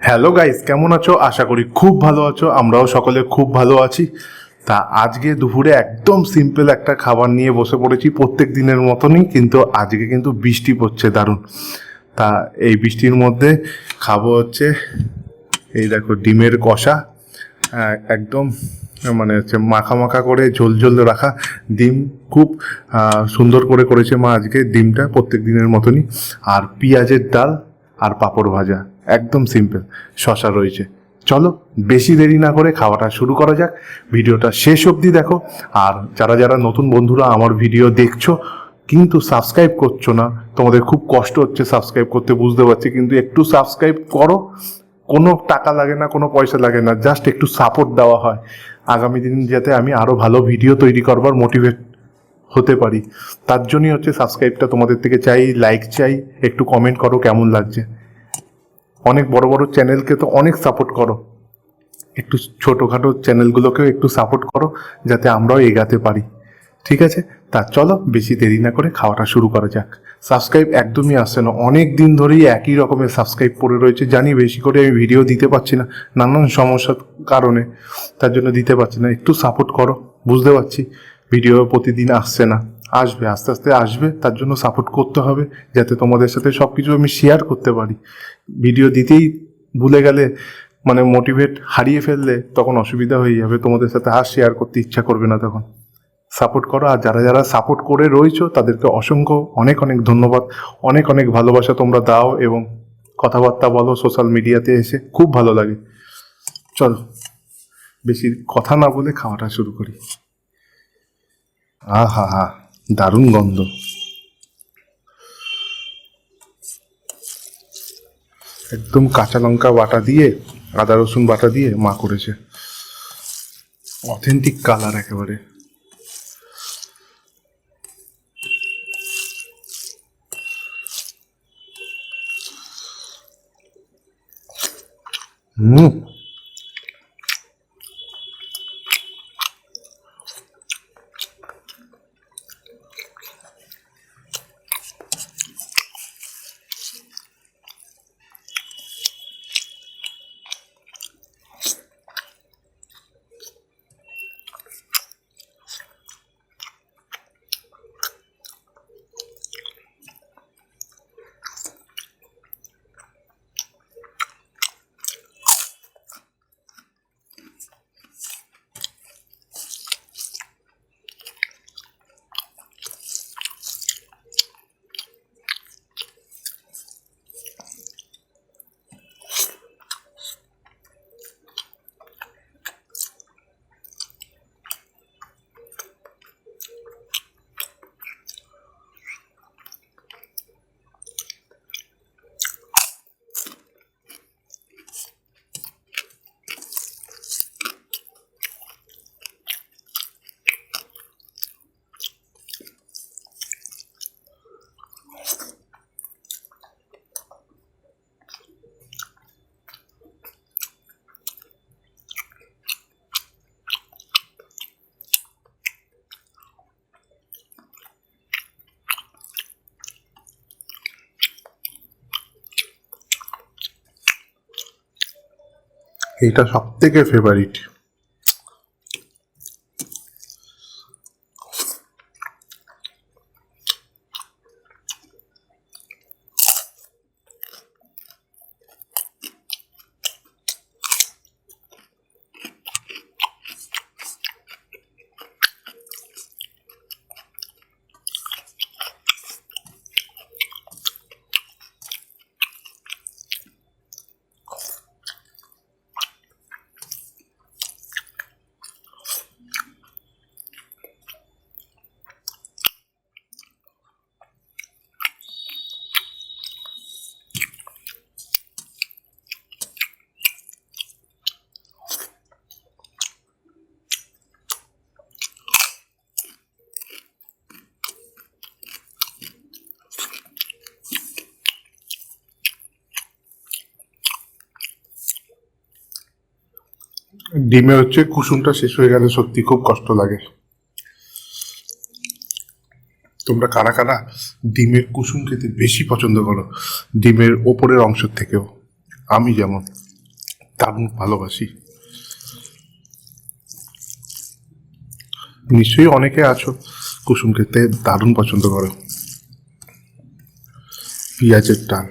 Hello guys, কেমন আছো? আশা করি খুব ভালো আছো। আমরাও সকলে খুব ভালো আছি। তা আজকে দুপুরে একদম সিম্পল একটা খাবার নিয়ে বসে পড়েছি, প্রত্যেক দিনের মতনই, কিন্তু আজকে কিন্তু বৃষ্টি পড়ছে দারুণ। তা এই বৃষ্টির মধ্যে খাবো হচ্ছে এই দেখো ডিমের কষা। একদম মানে হচ্ছে মাখা মাখা করে ঝোল ঝোল রাখা ডিম, খুব সুন্দর করে করেছে মা আজকে ডিমটা, প্রত্যেক দিনের মতনই। আর পেঁয়াজের ডাল আর পাঁপড় ভাজা, একদম সিম্পল। শশা রয়েছে। চলো বেশি দেরি না করে খাওয়াটা শুরু করা যাক। ভিডিওটা শেষ অবধি দেখো। আর যারা যারা নতুন বন্ধুরা আমার ভিডিও দেখছো কিন্তু সাবস্ক্রাইব করছো না, তোমাদের খুব কষ্ট হচ্ছে সাবস্ক্রাইব করতে, বুঝতে পারছি, কিন্তু একটু সাবস্ক্রাইব করো। কোনো টাকা লাগে না, কোনো পয়সা লাগে না, জাস্ট একটু সাপোর্ট দেওয়া হয় আগামী দিন যাতে আমি আরও ভালো ভিডিও তৈরি করবার মোটিভেট হতে পারি। তার জন্যই হচ্ছে সাবস্ক্রাইবটা তোমাদের থেকে চাই, লাইক চাই, একটু কমেন্ট করো কেমন লাগছে। অনেক বড় বড় চ্যানেলকে তো অনেক সাপোর্ট করো, একটু ছোটোখাটো চ্যানেলগুলোকেও একটু সাপোর্ট করো যাতে আমরাও এগাতে পারি। ঠিক আছে, তা চলো বেশি দেরি না করে খাওয়াটা শুরু করা যাক। সাবস্ক্রাইব একদমই আসছে না, অনেক দিন ধরেই একই রকমের সাবস্ক্রাইব পড়ে রয়েছে। জানি বেশি করে আমি ভিডিও দিতে পারছি না নানান সমস্যার কারণে, তার জন্য দিতে পারছি না। একটু সাপোর্ট করো, বুঝতে পারছি ভিডিও প্রতিদিন আসছে না, আসবে আস্তে আস্তে আসবে, তার জন্য সাপোর্ট করতে হবে যাতে তোমাদের সাথে সব কিছু আমি শেয়ার করতে পারি। ভিডিও দিতেই ভুলে গেলে, মানে মোটিভেট হারিয়ে ফেললে তখন অসুবিধা হয়ে যাবে, তোমাদের সাথে আর শেয়ার করতে ইচ্ছা করবে না তখন। সাপোর্ট করো, আর যারা যারা সাপোর্ট করে রয়েছো তাদেরকে অসংখ্য অনেক অনেক ধন্যবাদ। অনেক অনেক ভালোবাসা তোমরা দাও এবং কথাবার্তা বলো সোশ্যাল মিডিয়াতে এসে, খুব ভালো লাগে। চলো বেশি কথা না বলে খাওয়াটা শুরু করি। আহা হা, দারুণ গন্ধ। একদম কাঁচা লঙ্কা বাটা দিয়ে, আদা রসুন বাটা দিয়ে মা করেছে, অথেন্টিক কালার একেবারে। হুম, এটা সব থেকে ফেভারিট। ডিমে হচ্ছে কুসুমটা শেষ হয়ে গেলে সত্যি খুব কষ্ট লাগে। তোমরা কারা কারা ডিমের কুসুম খেতে বেশি পছন্দ করো ডিমের ওপরের অংশের থেকেও? আমি যেমন। দারুণ ভালোবাসি। নিশ্চয়ই অনেকে আছো কুসুম খেতে দারুণ পছন্দ করো। পেঁয়াজের ডাল